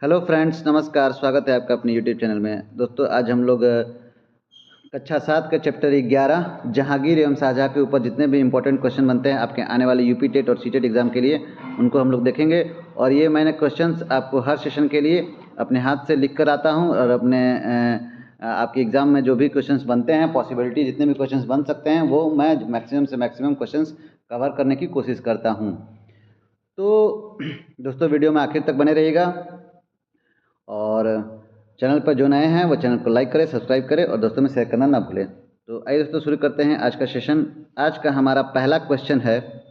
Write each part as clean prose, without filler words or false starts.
Hello friends, नमस्कार। स्वागत है आपका अपने यूट्यूब चैनल में। दोस्तों, आज हम लोग कक्षा 7 का चैप्टर 11 जहांगीर एवं शाहजहाँ के ऊपर जितने भी इंपॉर्टेंट क्वेश्चन बनते हैं आपके आने वाले यूपी टेट और सीटेट एग्ज़ाम के लिए, उनको हम लोग देखेंगे। और ये मैंने क्वेश्चंस आपको हर सेशन के लिए अपने हाथ से लिख कर आता हूँ और अपने आपके एग्ज़ाम में जो भी क्वेश्चंस बनते हैं, पॉसिबिलिटी जितने भी क्वेश्चंस बन सकते हैं, वो मैं मैक्सिमम से मैक्सिमम क्वेश्चंस कवर करने की कोशिश करता हूँ। तो दोस्तों, वीडियो में आखिर तक बने रहिएगा और चैनल पर जो नए हैं वो चैनल को लाइक करें, सब्सक्राइब करें और दोस्तों में शेयर करना ना भूलें। तो आइए दोस्तों, शुरू करते हैं आज का सेशन। आज का हमारा पहला क्वेश्चन है,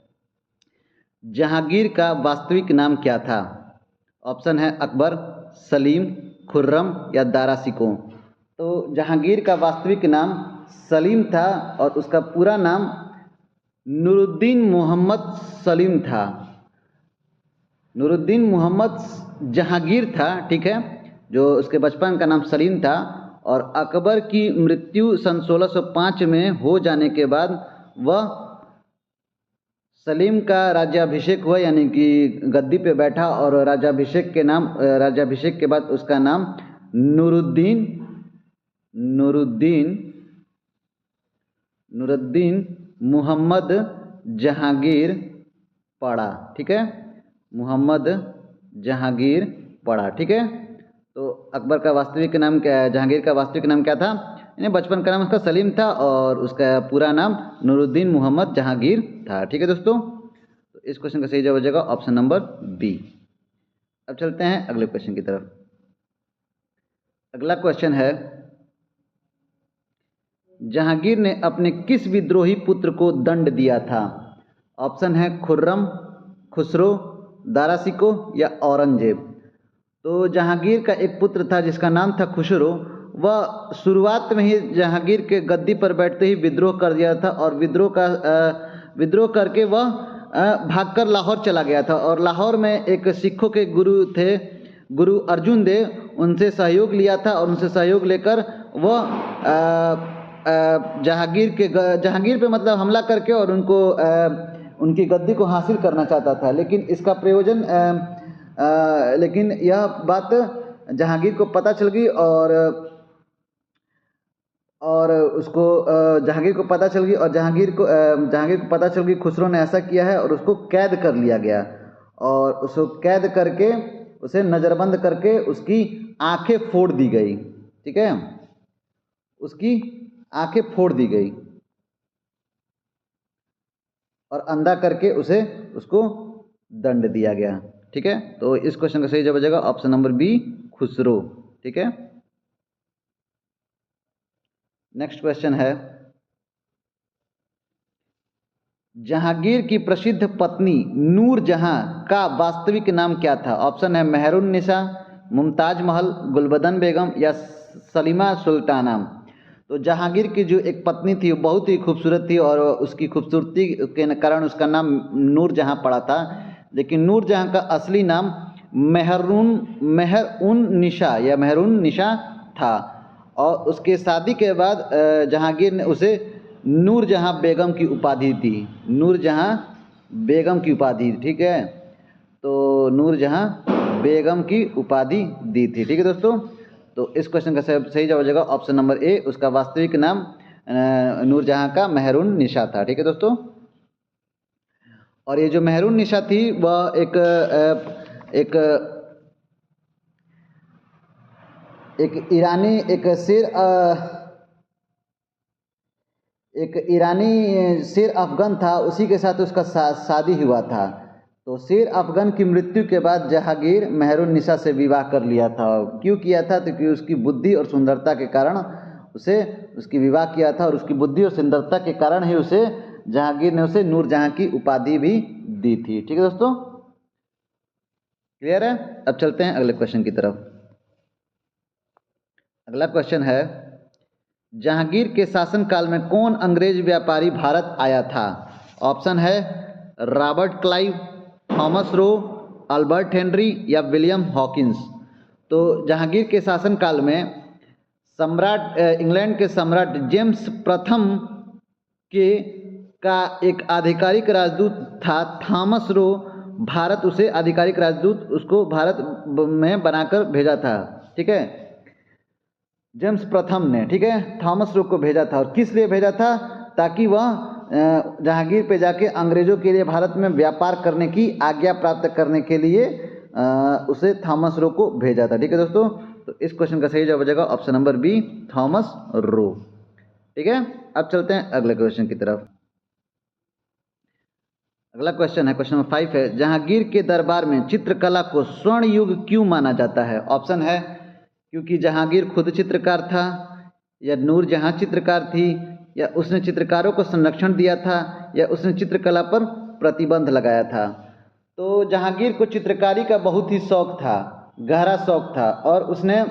जहांगीर का वास्तविक नाम क्या था? ऑप्शन है अकबर, सलीम, खुर्रम या दारा सिकों। तो जहांगीर का वास्तविक नाम सलीम था और उसका पूरा नाम नूरुद्दीन मोहम्मद सलीम था। नूरुद्दीन मोहम्मद जहांगीर था, ठीक है, जो उसके बचपन का नाम सलीम था। और अकबर की मृत्यु सन 1605 में हो जाने के बाद वह सलीम का राज्याभिषेक हुआ, यानी कि गद्दी पे बैठा। और राज्याभिषेक के बाद उसका नाम नूरुद्दीन नूरुद्दीन नूरुद्दीन मोहम्मद जहांगीर पड़ा, ठीक है, मोहम्मद जहांगीर पड़ा, ठीक है। तो अकबर का वास्तविक नाम क्या, जहांगीर का वास्तविक नाम क्या था? यानी बचपन का नाम उसका सलीम था और उसका पूरा नाम नूरुद्दीन मोहम्मद जहांगीर था, ठीक है दोस्तों। तो इस क्वेश्चन का सही जवाब हो जाएगा ऑप्शन नंबर बी। अब चलते हैं अगले क्वेश्चन की तरफ। अगला क्वेश्चन है, जहांगीर ने अपने किस विद्रोही पुत्र को दंड दिया था? ऑप्शन है खुर्रम, खुसरो, दारा सिकों या औरंगजेब। तो जहांगीर का एक पुत्र था जिसका नाम था खुसरो। वह शुरुआत में ही जहांगीर के गद्दी पर बैठते ही विद्रोह कर दिया था और विद्रोह करके वह भागकर लाहौर चला गया था। और लाहौर में एक सिखों के गुरु थे, गुरु अर्जुन देव, उनसे सहयोग लिया था और उनसे सहयोग लेकर वह जहांगीर पे मतलब हमला करके और उनकी गद्दी को हासिल करना चाहता था। लेकिन इसका प्रयोजन लेकिन यह बात जहांगीर को पता चल गई और उसको जहांगीर को पता चल गई और जहांगीर को पता चल गई खुसरो ने ऐसा किया है और उसको कैद कर लिया गया। और उसको कैद करके उसे नज़रबंद करके उसकी आंखें फोड़ दी गई, ठीक है, उसकी आंखें फोड़ दी गई और अंधा करके उसको दंड दिया गया, ठीक है। तो इस क्वेश्चन का सही जवाब हो जाएगा ऑप्शन नंबर बी, खुसरो, ठीक है। नेक्स्ट क्वेश्चन है, जहांगीर की प्रसिद्ध पत्नी नूरजहां का वास्तविक नाम क्या था? ऑप्शन है मेहरुन्निसा, मुमताज महल, गुलबदन बेगम या सलीमा सुल्ताना। तो जहांगीर की जो एक पत्नी थी वो बहुत ही खूबसूरत थी और उसकी खूबसूरती के कारण उसका नाम नूरजहां पड़ा था। लेकिन नूरजहां का असली नाम मेहरुन्निसा था। और उसके शादी के बाद जहांगीर ने उसे नूरजहां बेगम की उपाधि दी, नूरजहां बेगम की उपाधि, ठीक है। तो नूरजहां बेगम की उपाधि दी थी, ठीक है दोस्तों। तो इस क्वेश्चन का सही जवाब हो जाएगा ऑप्शन नंबर ए, उसका वास्तविक नाम नूरजहां का मेहरुन्निसा था, ठीक है दोस्तों। और ये जो मेहरुन्निसा थी वह एक ईरानी शेर अफगन था, उसी के साथ उसका शादी हुआ था। तो शेर अफगन की मृत्यु के बाद जहांगीर मेहरुन्निसा से विवाह कर लिया था। क्यों किया था? तो क्योंकि उसकी बुद्धि और सुंदरता के कारण उसकी विवाह किया था और उसकी बुद्धि और सुंदरता के कारण ही जहांगीर ने उसे नूरजहां की उपाधि भी दी थी, ठीक है दोस्तों। क्लियर है? अब चलते हैं अगले क्वेश्चन की तरफ। अगला क्वेश्चन है, जहांगीर के शासनकाल में कौन अंग्रेज व्यापारी भारत आया था? ऑप्शन है Robert Clive, Thomas Roe, Albert Henry या विलियम हॉकिंस। तो जहांगीर के शासनकाल में इंग्लैंड के सम्राट जेम्स प्रथम का एक आधिकारिक राजदूत था थॉमस रो। भारत उसे आधिकारिक राजदूत उसको भारत में बनाकर भेजा था, ठीक है। जेम्स प्रथम ने, ठीक है, थॉमस रुक को भेजा था। और किस लिए भेजा था? ताकि वह जहांगीर पे जाके अंग्रेज़ों के लिए भारत में व्यापार करने की आज्ञा प्राप्त करने के लिए उसे थॉमस रो को भेजा था, ठीक है दोस्तों। तो इस क्वेश्चन का सही जवाब हो जाएगा option number B, Thomas Roe, ठीक है। अब चलते हैं अगले क्वेश्चन की तरफ। अगला क्वेश्चन है, क्वेश्चन नंबर 5 है, जहांगीर के दरबार में चित्रकला को स्वर्ण युग क्यों माना जाता है? ऑप्शन है क्योंकि जहांगीर खुद चित्रकार था, या नूरजहां चित्रकार थी, या उसने चित्रकारों को संरक्षण दिया था, या उसने चित्रकला पर प्रतिबंध लगाया था। तो जहांगीर को चित्रकारी का बहुत ही शौक था, गहरा शौक था, और उसने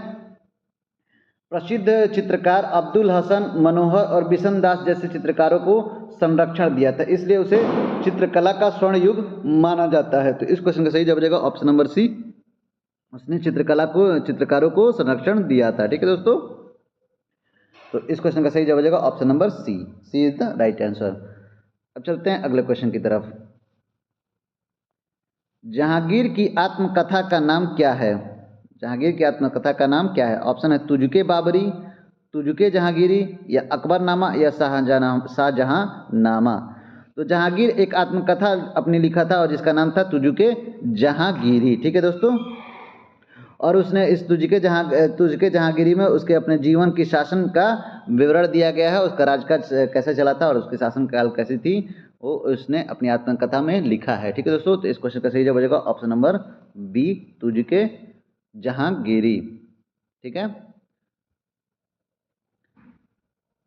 प्रसिद्ध चित्रकार अब्दुल हसन मनोहर और बिशन दास जैसे चित्रकारों को संरक्षण दिया था, इसलिए उसे चित्रकला का स्वर्ण युग माना जाता है। तो इस क्वेश्चन का सही जवाब हो जाएगा ऑप्शन नंबर सी, उसने चित्रकारों को संरक्षण दिया था, ठीक है दोस्तों। तो इस क्वेश्चन का सही जवाब हो जाएगा option number C, C is the right answer. अब चलते हैं अगले क्वेश्चन की तरफ। जहांगीर की आत्मकथा का नाम क्या है? जहांगीर की आत्मकथा का नाम क्या है? ऑप्शन है तुझके बाबरी, तुझके जहांगीरी, या अकबरनामा, या शाहजहांनामा। तो जहांगीर एक आत्मकथा अपनी लिखा था और जिसका नाम था तुझके जहांगीरी, ठीक है दोस्तों। और उसने इस तुझके जहांगीरी में उसके अपने जीवन की शासन का विवरण दिया गया है, उसका राजकाज कैसे चला था और उसकी शासन काल कैसी थी, वो उसने अपनी आत्मकथा में लिखा है, ठीक है दोस्तों। तो इस क्वेश्चन का सही जवाब हो जाएगा ऑप्शन नंबर बी, तुझके जहांगीरी, ठीक है।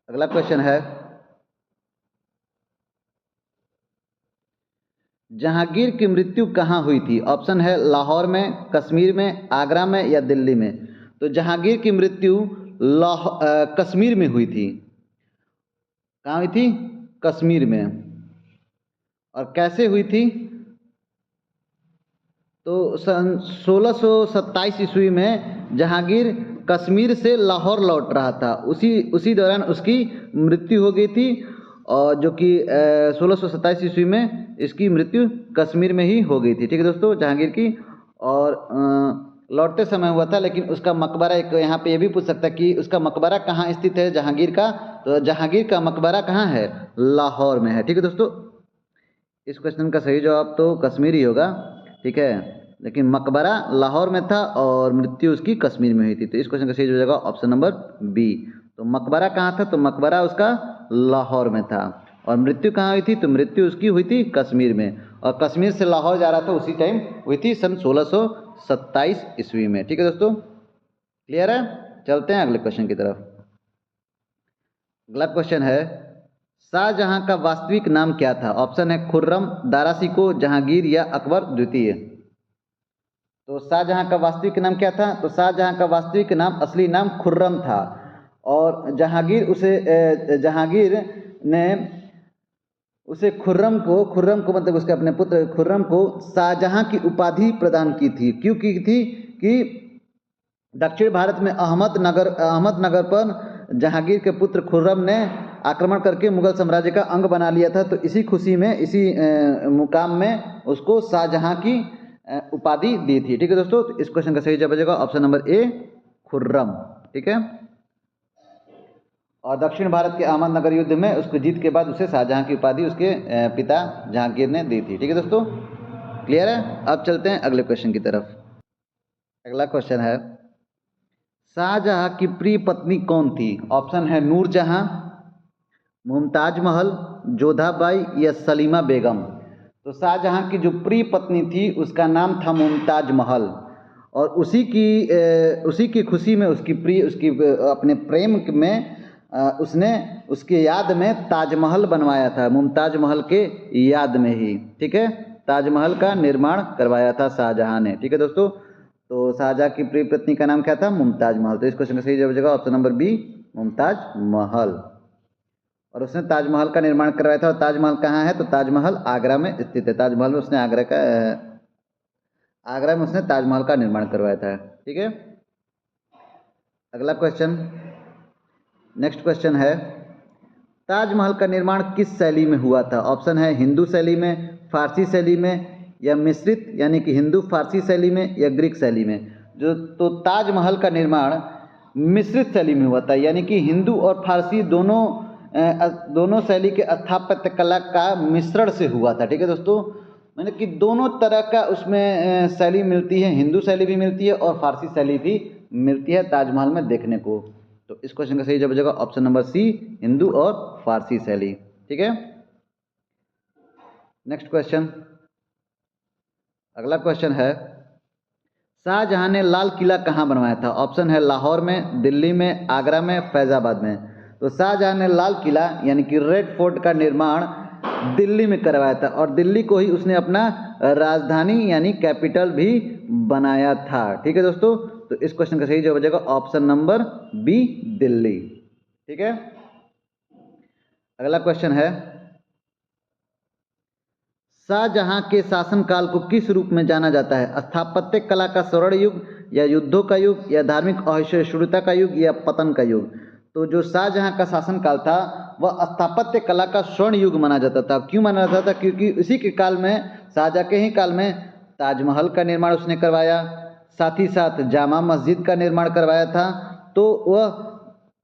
अगला क्वेश्चन है, जहांगीर की मृत्यु कहाँ हुई थी? ऑप्शन है लाहौर में, कश्मीर में, आगरा में, या दिल्ली में। तो जहांगीर की मृत्यु कश्मीर में हुई थी। कहाँ हुई थी? कश्मीर में। और कैसे हुई थी? तो सन 1627 ईस्वी में जहांगीर कश्मीर से लाहौर लौट रहा था, उसी दौरान उसकी मृत्यु हो गई थी, और जो कि 1627 ईस्वी में इसकी मृत्यु कश्मीर में ही हो गई थी, ठीक है दोस्तों, जहांगीर की। और लौटते समय हुआ था, लेकिन उसका मकबरा, एक यहाँ पे ये भी पूछ सकता है कि उसका मकबरा कहाँ स्थित है जहांगीर का। तो जहांगीर का मकबरा कहाँ है? लाहौर में है, ठीक है दोस्तों। इस क्वेश्चन का सही जवाब तो कश्मीर ही होगा, ठीक है, लेकिन मकबरा लाहौर में था और मृत्यु उसकी कश्मीर में हुई थी। तो इस क्वेश्चन का सही हो जाएगा ऑप्शन नंबर बी। तो मकबरा कहाँ था? तो मकबरा उसका लाहौर में था। और मृत्यु कहाँ हुई थी? तो मृत्यु उसकी हुई थी कश्मीर में, और कश्मीर से लाहौर जा रहा था उसी टाइम हुई थी, सन 1627 ईस्वी में, ठीक है दोस्तों। क्लियर है? चलते हैं अगले क्वेश्चन की तरफ। अगला क्वेश्चन है, शाहजहां का वास्तविक नाम क्या था? ऑप्शन है खुर्रम, दारा शिकोह, जहांगीर, या अकबर द्वितीय। तो शाहजहां का वास्तविक नाम क्या था? तो शाहजहां का वास्तविक नाम, असली नाम खुर्रम था, और जहांगीर ने उसे खुर्रम को मतलब उसके अपने पुत्र खुर्रम को शाहजहां की उपाधि प्रदान की थी। क्यों की थी? कि दक्षिण भारत में अहमदनगर पर जहांगीर के पुत्र खुर्रम ने आक्रमण करके मुगल साम्राज्य का अंग बना लिया था। तो इसी खुशी में, इसी मुकाम में उसको शाहजहां की उपाधि दी थी, ठीक है दोस्तों। तो इस क्वेश्चन का सही जवाब हो जाएगा ऑप्शन नंबर ए, खुर्रम, ठीक है। और दक्षिण भारत के अहमदनगर युद्ध में उसको जीत के बाद उसे शाहजहां की उपाधि उसके पिता जहांगीर ने दी थी, ठीक है दोस्तों। क्लियर है? अब चलते हैं अगले क्वेश्चन की तरफ। अगला क्वेश्चन है, शाहजहां की प्रिय पत्नी कौन थी? ऑप्शन है नूरजहां, मुमताज महल, जोधाबाई, या सलीमा बेगम। तो शाहजहां की जो प्रिय पत्नी थी उसका नाम था मुमताज महल, और उसी की खुशी में उसकी अपने प्रेम में उसने उसके याद में ताजमहल बनवाया था, मुमताज महल के याद में ही, ठीक है। ताजमहल का निर्माण करवाया था शाहजहां ने, ठीक है दोस्तों। तो शाहजहां की प्रिय पत्नी का नाम क्या था? मुमताज महल। तो इस क्वेश्चन का सही जवाब हो जाएगा option number B, Mumtaz Mahal. और उसने ताजमहल का निर्माण करवाया था। और ताजमहल कहाँ है? तो ताजमहल आगरा में स्थित है। ताजमहल में उसने आगरा में उसने ताजमहल का निर्माण करवाया था, ठीक है। अगला क्वेश्चन, नेक्स्ट क्वेश्चन है, ताजमहल का निर्माण किस शैली में हुआ था? ऑप्शन है हिंदू शैली में, फारसी शैली में, या मिश्रित यानी कि हिंदू फारसी शैली में या ग्रीक शैली में? जो तो ताजमहल का निर्माण मिश्रित शैली में हुआ था, यानी कि हिंदू और फारसी दोनों शैली के स्थापत्य कला का मिश्रण से हुआ था। ठीक है दोस्तों, मैंने कि दोनों तरह का उसमें शैली मिलती है, हिंदू शैली भी मिलती है और फारसी शैली भी मिलती है ताजमहल में देखने को। तो इस क्वेश्चन का सही जवाब हो जाएगा ऑप्शन नंबर सी, हिंदू और फारसी शैली। ठीक है, नेक्स्ट क्वेश्चन, अगला क्वेश्चन है, शाहजहां ने लाल किला कहाँ बनवाया था? ऑप्शन है लाहौर में, दिल्ली में, आगरा में, फैजाबाद में। तो शाहजहां ने लाल किला यानी कि रेड फोर्ट का निर्माण दिल्ली में करवाया था और दिल्ली को ही उसने अपना राजधानी यानी कैपिटल भी बनाया था। ठीक है दोस्तों, तो इस क्वेश्चन का सही जवाब हो जाएगा ऑप्शन नंबर बी, दिल्ली। ठीक है, अगला क्वेश्चन है, शाहजहां के शासनकाल को किस रूप में जाना जाता है? स्थापत्य कला का स्वर्ण युग या युद्धों का युग या धार्मिक असहिष्णुता का युग या पतन का युग? तो जो शाहजहां का शासनकाल था वह स्थापत्य कला का स्वर्ण युग माना जाता था। क्यों माना जाता था? क्योंकि उसी के काल में, शाहजहां के ही काल में ताजमहल का निर्माण उसने करवाया, साथ ही साथ जामा मस्जिद का निर्माण करवाया था। तो वह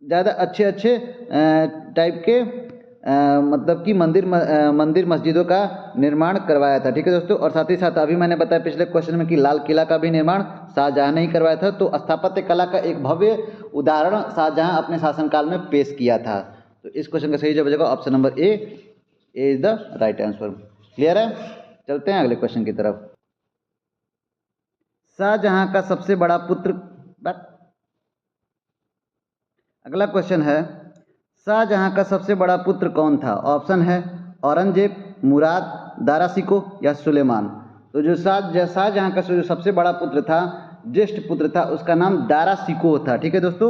ज़्यादा अच्छे टाइप के मतलब कि मंदिर मस्जिदों का निर्माण करवाया था। ठीक है दोस्तों, और साथ ही साथ अभी मैंने बताया पिछले क्वेश्चन में कि लाल किला का भी निर्माण शाहजहां ने ही करवाया था। तो स्थापत्य कला का एक भव्य उदाहरण शाहजहां अपने शासनकाल में पेश किया था। तो इस क्वेश्चन का सही जवाब हो जाएगा option number A is the right answer. Clear है, चलते हैं अगले क्वेश्चन की तरफ। शाहजहां का सबसे बड़ा पुत्र, अगला क्वेश्चन है, शाहजहां का सबसे बड़ा पुत्र कौन था? ऑप्शन है औरंगजेब, मुराद, दारा शिकोह या सुलेमान। तो जो शाहजहां का जो सबसे बड़ा पुत्र था, ज्येष्ठ पुत्र था, उसका नाम दारा शिकोह था। ठीक है दोस्तों,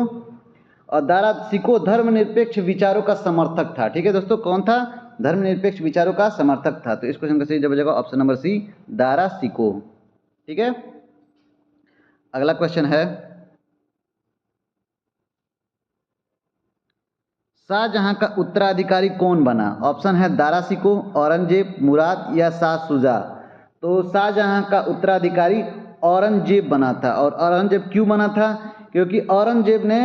और दारा शिकोह धर्मनिरपेक्ष विचारों का समर्थक था। ठीक है दोस्तों, कौन था? धर्मनिरपेक्ष विचारों का समर्थक था। तो इस क्वेश्चन का सही जवाब हो जाएगा option number C, Dara Shikoh. ठीक है, अगला क्वेश्चन है, शाहजहां का उत्तराधिकारी कौन बना? ऑप्शन है दारा शिकोह, औरंगजेब, मुराद या शाह शुजा। तो शाहजहां का उत्तराधिकारी औरंगजेब बना था। और औरंगजेब क्यों बना था? क्योंकि औरंगजेब ने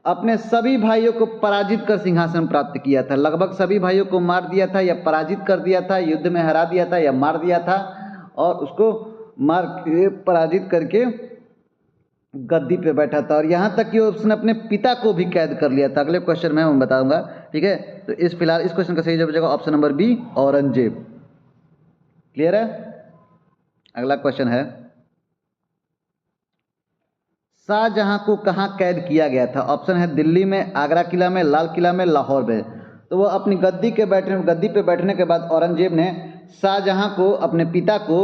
अपने सभी भाइयों को पराजित कर सिंहासन प्राप्त किया था। लगभग सभी भाइयों को मार दिया था या पराजित कर दिया था, युद्ध में हरा दिया था या मार दिया था, और उसको मार के पराजित करके गद्दी पे बैठा था। और यहाँ तक कि उसने अपने पिता को भी कैद कर लिया था। अगले क्वेश्चन में मैं बताऊंगा। ठीक है, तो इस फिलहाल इस क्वेश्चन का सही जवाब हो जाएगा option number B, Aurangzeb. Clear है, अगला क्वेश्चन है, शाहजहां को कहाँ कैद किया गया था? ऑप्शन है दिल्ली में, आगरा किला में, लाल किला में, लाहौर में। तो वो अपनी गद्दी पे बैठने के बाद औरंगजेब ने शाहजहां को, अपने पिता को,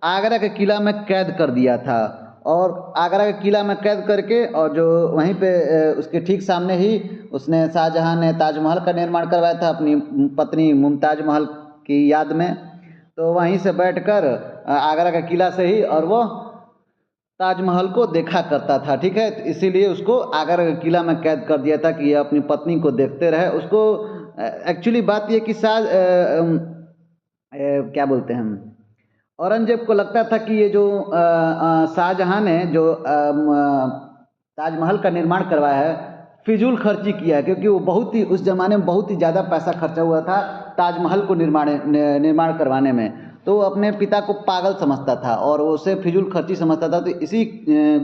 आगरा के किला में कैद कर दिया था। और आगरा के किला में कैद करके, और जो वहीं पे उसके ठीक सामने ही उसने, शाहजहां ने ताजमहल का निर्माण करवाया था अपनी पत्नी मुमताज महल की याद में। तो वहीं से बैठकर आगरा का किला से ही और वो ताजमहल को देखा करता था। ठीक है, तो इसीलिए उसको आगरा के किला में कैद कर दिया था कि ये अपनी पत्नी को देखते रहे। उसको एक्चुअली बात ये कि क्या बोलते हैं हम, औरंगजेब को लगता था कि ये जो शाहजहां ने जो ताजमहल का निर्माण करवाया है, फिजूल खर्ची किया है। क्योंकि वो बहुत ही, उस ज़माने में बहुत ही ज़्यादा पैसा खर्चा हुआ था ताजमहल को निर्माण करवाने में। तो वो अपने पिता को पागल समझता था और वो उसे फिजूल खर्ची समझता था। तो इसी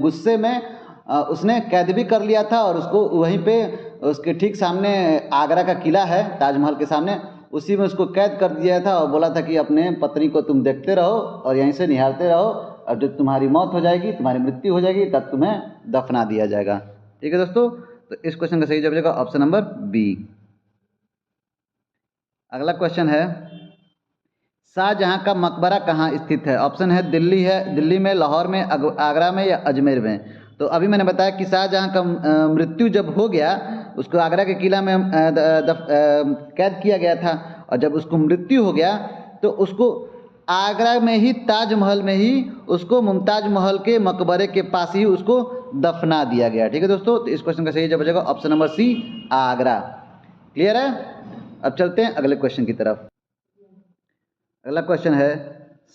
गुस्से में उसने कैद भी कर लिया था, और उसको वहीं पे उसके ठीक सामने आगरा का किला है, ताजमहल के सामने, उसी में उसको कैद कर दिया था और बोला था कि अपने पत्नी को तुम देखते रहो और यहीं से निहारते रहो, और जब तुम्हारी मौत हो जाएगी, तुम्हारी मृत्यु हो जाएगी, तब तुम्हें दफना दिया जाएगा। ठीक है दोस्तों, तो इस क्वेश्चन का सही जवाब हो जाएगा ऑप्शन नंबर बी। अगला क्वेश्चन है, शाहजहां का मकबरा कहाँ स्थित है? ऑप्शन है दिल्ली में, लाहौर में, आगरा में या अजमेर में। तो अभी मैंने बताया कि शाहजहां का मृत्यु जब हो गया, उसको आगरा के किला में कैद किया गया था, और जब उसको मृत्यु हो गया तो उसको आगरा में ही, ताजमहल में ही उसको मुमताज महल के मकबरे के पास ही उसको दफना दिया गया। ठीक है दोस्तों, तो इस क्वेश्चन का सही जवाब हो जाएगा option number C, Agra. Clear है, अब चलते हैं अगले क्वेश्चन की तरफ। अगला क्वेश्चन है,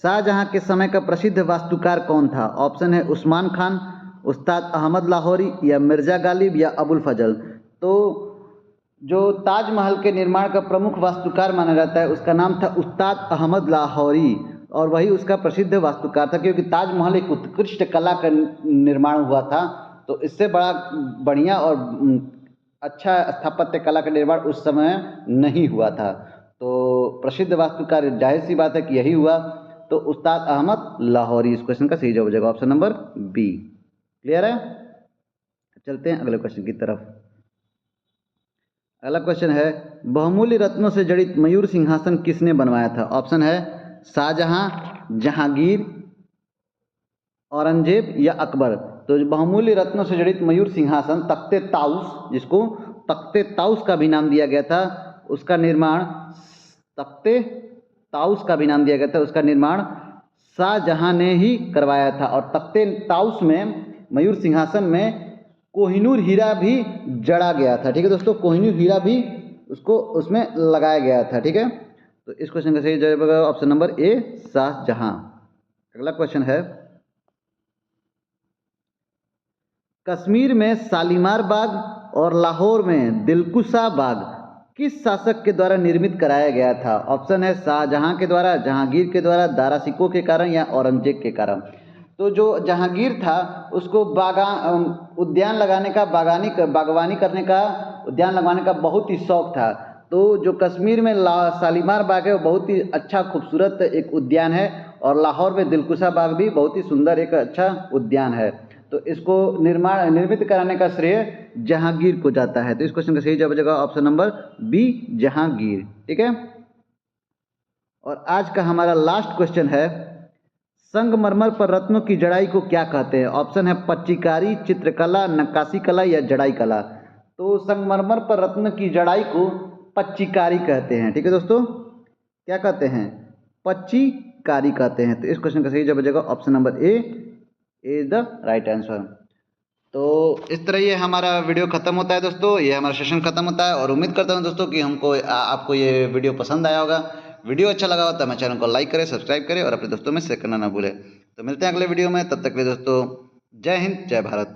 शाहजहां के समय का प्रसिद्ध वास्तुकार कौन था? ऑप्शन है उस्मान खान, उस्ताद अहमद लाहौरी या मिर्ज़ा गालिब या अबुल फजल। तो जो ताजमहल के निर्माण का प्रमुख वास्तुकार माना जाता है उसका नाम था उस्ताद अहमद लाहौरी, और वही उसका प्रसिद्ध वास्तुकार था, क्योंकि ताजमहल एक उत्कृष्ट कला का निर्माण हुआ था। तो इससे बड़ा बढ़िया और अच्छा स्थापत्य कला का निर्माण उस समय नहीं हुआ था। तो प्रसिद्ध वास्तुकार जाहिर सी बात है कि यही हुआ। तो उस्ताद अहमद लाहौरी इस क्वेश्चन का सही जवाब हो जाएगा, ऑप्शन नंबर बी। क्लियर है? चलते हैं अगले क्वेश्चन की तरफ। अगला क्वेश्चन है, बहुमूल्य रत्नों से जड़ित मयूर सिंहासन किसने बनवाया था? ऑप्शन है शाहजहां, जहांगीर, औरंगजेब या अकबर। तो बहुमूल्य रत्नों से जड़ित मयूर सिंहासन तख्ते ताउस, जिसको तख्ते ताउस का भी नाम दिया गया था, उसका निर्माण तख्ते ताउस का भी नाम दिया गया था, उसका निर्माण शाहजहां ने ही करवाया था। और तख्ते ताउस में, मयूर सिंहासन में कोहिनूर हीरा भी जड़ा गया था। ठीक है दोस्तों, कोहिनूर हीरा भी उसको उसमें लगाया गया था। ठीक है, तो इस क्वेश्चन का सही जवाब होगा ऑप्शन नंबर ए, शाहजहां। अगला क्वेश्चन है, कश्मीर में शालीमार बाग और लाहौर में दिलकुशा बाग किस शासक के द्वारा निर्मित कराया गया था? ऑप्शन है शाहजहां के द्वारा, जहांगीर के द्वारा, दारा शिकोह के कारण या औरंगजेब के कारण। तो जो जहांगीर था उसको उद्यान लगाने का, बागवानी करने का, उद्यान लगाने का बहुत ही शौक था। तो जो कश्मीर में शालीमार बाग है वो बहुत ही अच्छा खूबसूरत एक उद्यान है, और लाहौर में दिलकुशा बाग भी बहुत ही सुंदर एक अच्छा उद्यान है। तो इसको निर्मित कराने का श्रेय जहांगीर को जाता है। तो इस क्वेश्चन का सही जवाब हो जाएगा ऑप्शन नंबर बी, जहांगीर। ठीक है, और आज का हमारा लास्ट क्वेश्चन है, संगमरमर पर रत्नों की जड़ाई को क्या कहते हैं? ऑप्शन है पच्चीकारी, चित्रकला, नक्काशी कला या जड़ाई कला। तो संगमरमर पर रत्न की जड़ाई को पच्चीकारी कहते हैं। ठीक है दोस्तों, क्या कहते हैं? पच्चीकारी कहते हैं। तो इस क्वेश्चन का सही जवाब हो जाएगा option number A is the right answer. तो इस तरह ये हमारा वीडियो खत्म होता है दोस्तों, ये हमारा सेशन खत्म होता है, और उम्मीद करता हूँ दोस्तों कि आपको ये वीडियो पसंद आया होगा। वीडियो अच्छा लगा हो तो हमारे चैनल को लाइक करें, सब्सक्राइब करें और अपने दोस्तों में शेयर करना ना भूलें। तो मिलते हैं अगले वीडियो में, तब तक के लिए दोस्तों जय हिंद, जय भारत।